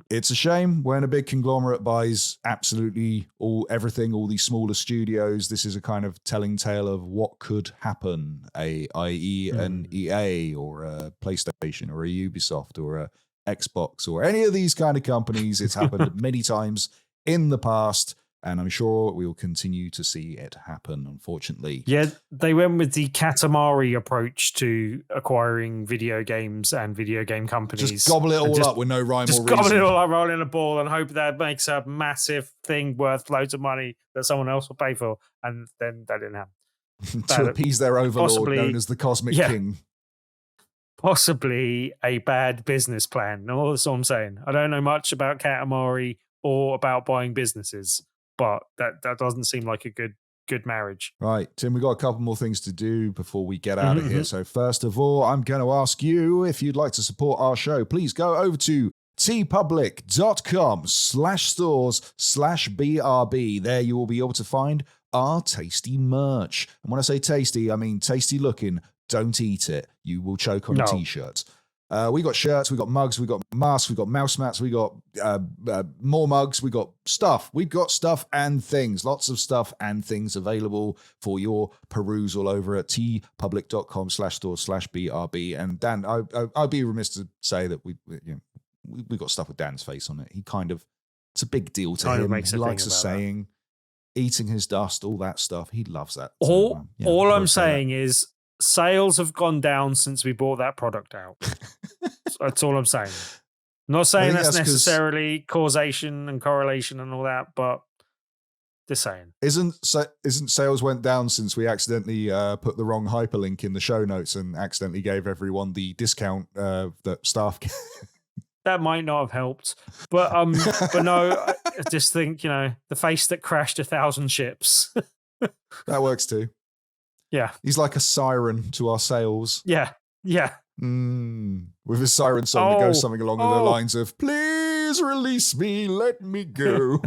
it's a shame when a big conglomerate buys absolutely everything, all these smaller studios. This is a kind of telling tale of what could happen, i.e. an EA or a PlayStation or a Ubisoft or a Xbox or any of these kind of companies. It's happened many times in the past. And I'm sure we will continue to see it happen, unfortunately. Yeah, they went with the Katamari approach to acquiring video games and video game companies. Just gobble it all up with no rhyme or reason. Just gobble it all up, roll in a ball, and hope that makes a massive thing worth loads of money that someone else will pay for. And then that didn't happen. To appease their overlord, known as the Cosmic King. Possibly a bad business plan. No, that's all I'm saying. I don't know much about Katamari or about buying businesses. But that doesn't seem like a good marriage. Right, Tim, we've got a couple more things to do before we get out of here. So first of all, I'm going to ask you, if you'd like to support our show, please go over to tpublic.com/stores/BRB. There you will be able to find our tasty merch. And when I say tasty, I mean tasty looking. Don't eat it. You will choke on a t-shirt. We got shirts, we got mugs, we got masks, we got mouse mats, we got more mugs, we got stuff. We've got stuff and things, lots of stuff and things available for your perusal over at tpublic.com/stores/BRB. And Dan, I'd be remiss to say that we got stuff with Dan's face on it. He it's a big deal to him. He likes a saying, eating his dust, all that stuff. He loves that. All I'm saying is, sales have gone down since we brought that product out. That's all I'm saying. I'm not saying that's necessarily causation and correlation and all that, but just saying. Isn't sales went down since we accidentally put the wrong hyperlink in the show notes and accidentally gave everyone the discount that staff get? That might not have helped, but no, I just think, the face that crashed 1,000 ships. That works too. Yeah. He's like a siren to our sales. Yeah. With his siren song that goes something along the lines of, please release me, let me go.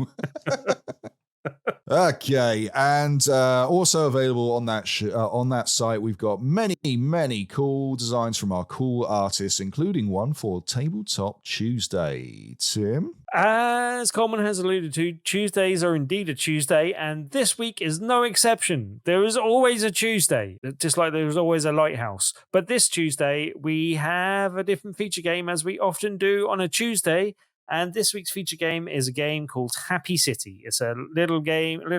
Okay, and also available on that site, we've got many cool designs from our cool artists, including one for Tabletop Tuesday. Tim? As Coleman has alluded to, Tuesdays are indeed a Tuesday, and this week is no exception. There is always a Tuesday, just like there was always a Lighthouse. But this Tuesday, we have a different feature game, as we often do on a Tuesday. And this week's feature game is a game called Happy City. It's a little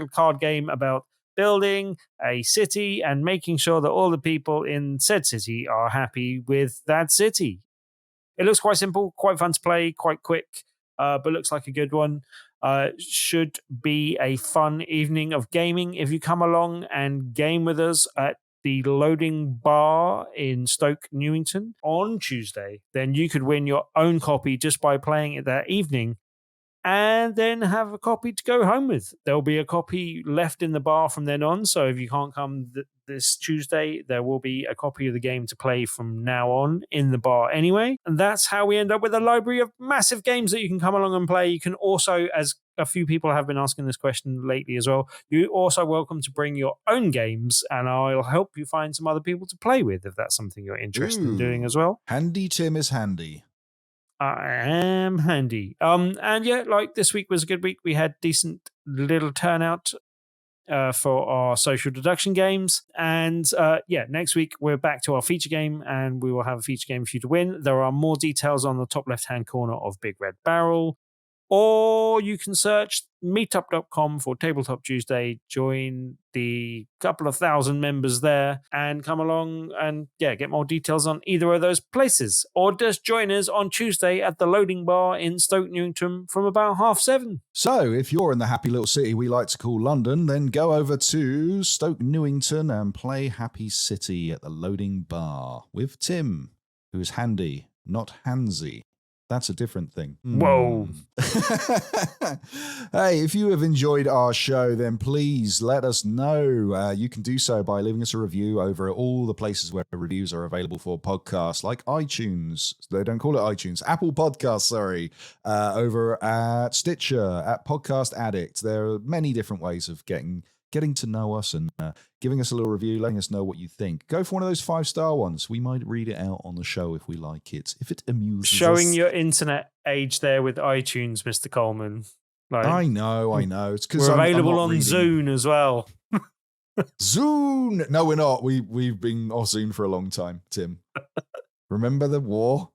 card game about building a city and making sure that all the people in said city are happy with that city. It looks quite simple, quite fun to play, quite quick, but looks like a good one. Should be a fun evening of gaming. If you come along and game with us at the Loading Bar in Stoke, Newington on Tuesday, then you could win your own copy just by playing it that evening and then have a copy to go home with. There'll be a copy left in the bar from then on, so if you can't come this Tuesday, there will be a copy of the game to play from now on in the bar anyway. And that's how we end up with a library of massive games that you can come along and play. You can also, as a few people have been asking this question lately as well, you're also welcome to bring your own games, and I'll help you find some other people to play with if that's something you're interested in doing as well. Handy Tim is handy. I am handy. And yeah, like this week was a good week. We had decent little turnout for our social deduction games. And next week we're back to our feature game, and we will have a feature game for you to win. There are more details on the top left-hand corner of Big Red Barrel. Or you can search meetup.com for Tabletop Tuesday, join the couple of thousand members there, and come along and get more details on either of those places. Or just join us on Tuesday at the Loading Bar in Stoke Newington from about 7:30. So if you're in the happy little city we like to call London, then go over to Stoke Newington and play Happy City at the Loading Bar with Tim, who's handy, not handsy. That's a different thing. Whoa. Hey, if you have enjoyed our show, then please let us know. You can do so by leaving us a review over at all the places where reviews are available for podcasts, like iTunes. They don't call it iTunes. Apple Podcasts, sorry. Over at Stitcher, at Podcast Addict. There are many different ways of getting to know us and giving us a little review, letting us know what you think. Go for one of those 5-star ones. We might read it out on the show if we like it, if it amuses us. Showing your internet age there with iTunes, Mr. Coleman. Like, I know. It's because we're available on Zune as well. Zune! No, we're not. We've been off Zune for a long time, Tim. Remember the war?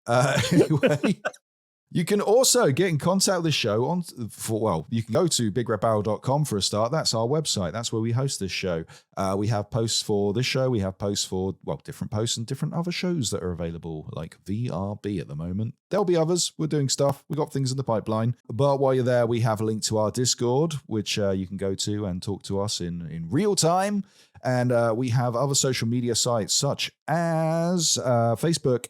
Anyway... You can also get in contact with the show you can go to bigredbarrel.com for a start. That's our website. That's where we host this show. We have posts for this show. We have posts for, different posts and different other shows that are available, like BRB at the moment. There'll be others. We're doing stuff. We've got things in the pipeline. But while you're there, we have a link to our Discord, which you can go to and talk to us in real time. And we have other social media sites such as Facebook,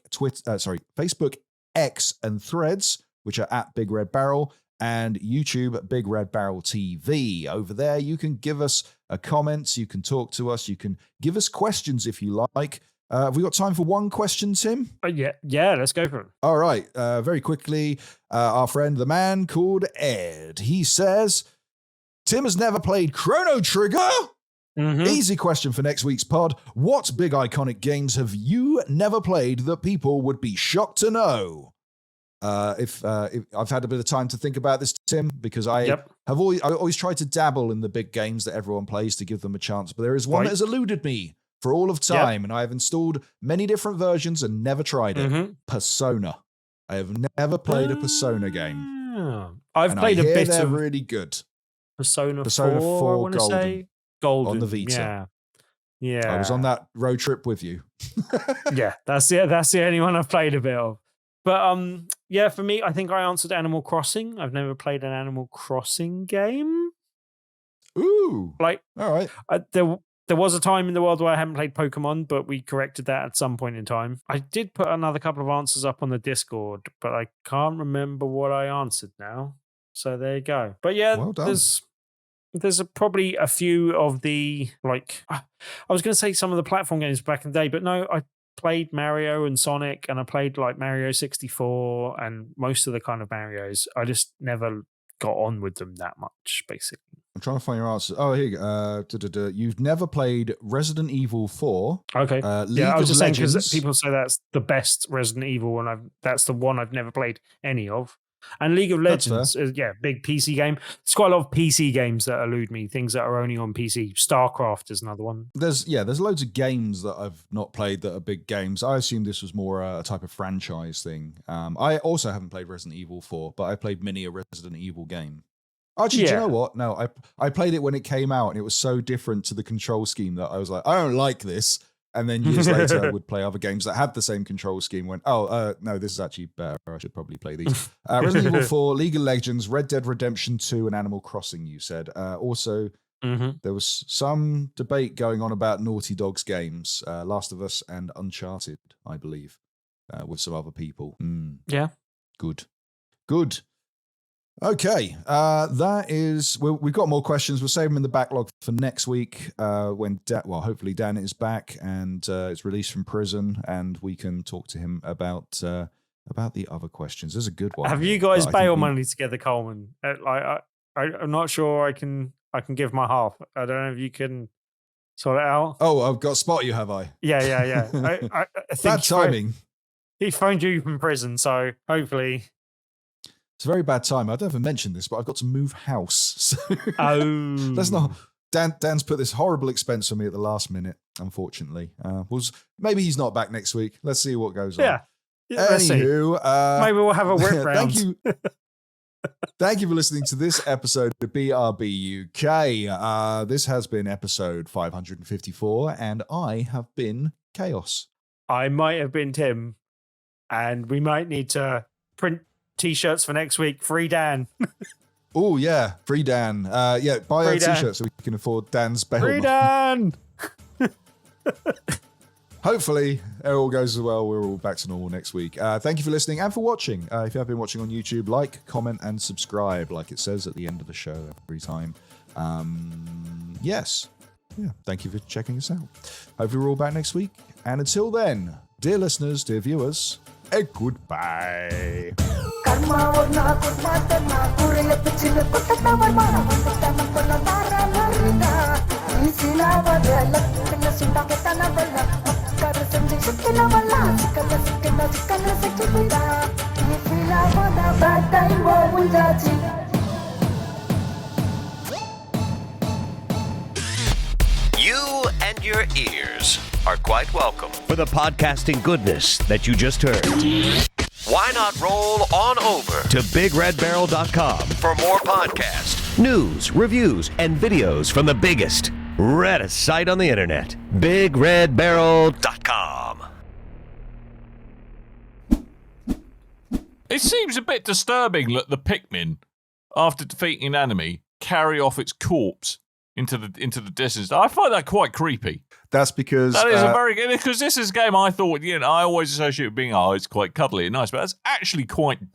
X and Threads, which are at Big Red Barrel, and YouTube, Big Red Barrel TV. Over there, you can give us comments, you can talk to us, you can give us questions if you like. Have we got time for one question, Tim? Yeah, let's go for it. All right, very quickly, our friend, the man called Ed, he says, Tim has never played Chrono Trigger? Mm-hmm. Easy question for next week's pod. What big iconic games have you never played that people would be shocked to know? If I've had a bit of time to think about this, Tim, because I always tried to dabble in the big games that everyone plays to give them a chance, but there is one that has eluded me for all of time, and I have installed many different versions and never tried it. Mm-hmm. Persona. I have never played a Persona game. I've played a bit they're of really good. Persona 4 I want to say. Golden on the Vita. Yeah. I was on that road trip with you. That's the only one I've played a bit of. But for me, I think I answered Animal Crossing. I've never played an Animal Crossing game. Ooh. Like, all right. There was a time in the world where I hadn't played Pokemon, but we corrected that at some point in time. I did put another couple of answers up on the Discord, but I can't remember what I answered now. So there you go. But yeah, well done. There's probably a few of the, I was going to say some of the platform games back in the day, but no, I played Mario and Sonic, and I played like Mario 64 and most of the kind of Marios. I just never got on with them that much, basically. I'm trying to find your answer. Oh, here you go. You've never played Resident Evil 4. Okay. I was just saying because people say that's the best Resident Evil, and that's the one I've never played any of. And League of Legends is, big PC game. There's quite a lot of PC games that elude me, things that are only on PC. StarCraft is another one. There's loads of games that I've not played that are big games. I assume this was more a type of franchise thing. I also haven't played Resident Evil 4, but I played many a Resident Evil game. Actually, do you know what? No, I played it when it came out, and it was so different to the control scheme that I was like, I don't like this. And then years later, I would play other games that had the same control scheme. Went, no, this is actually better. I should probably play these. Resident Evil 4, League of Legends, Red Dead Redemption 2, and Animal Crossing, you said. Also, there was some debate going on about Naughty Dog's games, Last of Us and Uncharted, I believe, with some other people. Yeah. Good. Okay, that is. We've got more questions. We'll save them in the backlog for next week when, hopefully Dan is back and is released from prison, and we can talk to him about the other questions. There's a good one. Have you guys bail money together, Coleman? I'm not sure I can give my half. I don't know if you can sort it out. Oh, I've got spot you, have I? Yeah. I think bad timing. He phoned you from prison, so hopefully. It's a very bad time. I don't even mention this, but I've got to move house. So let's not. Dan's put this horrible expense on me at the last minute, unfortunately. Maybe he's not back next week. Let's see what goes on. Yeah, let's see. Maybe we'll have a whip round. Thank you. Thank you for listening to this episode of BRB UK. This has been episode 554, and I have been Chaos. I might have been Tim, and we might need to print T-shirts for next week. Free Dan. Oh, yeah. Free Dan. Buy a T-shirt so we can afford Dan's bail. Free Dan! Hopefully, it all goes as well. We're all back to normal next week. Thank you for listening and for watching. If you have been watching on YouTube, like, comment, and subscribe, like it says at the end of the show every time. Yes. Yeah. Thank you for checking us out. Hopefully, we're all back next week. And until then, dear listeners, dear viewers, goodbye. You and your ears are quite welcome for the podcasting goodness that you just heard. Why not roll on over to BigRedBarrel.com for more podcasts, news, reviews, and videos from the biggest, reddest site on the internet, BigRedBarrel.com. It seems a bit disturbing that the Pikmin, after defeating an enemy, carry off its corpse into the distance. I find that quite creepy. That's because that is because this is a game I thought, I always associate with being, it's quite cuddly and nice, but that's actually quite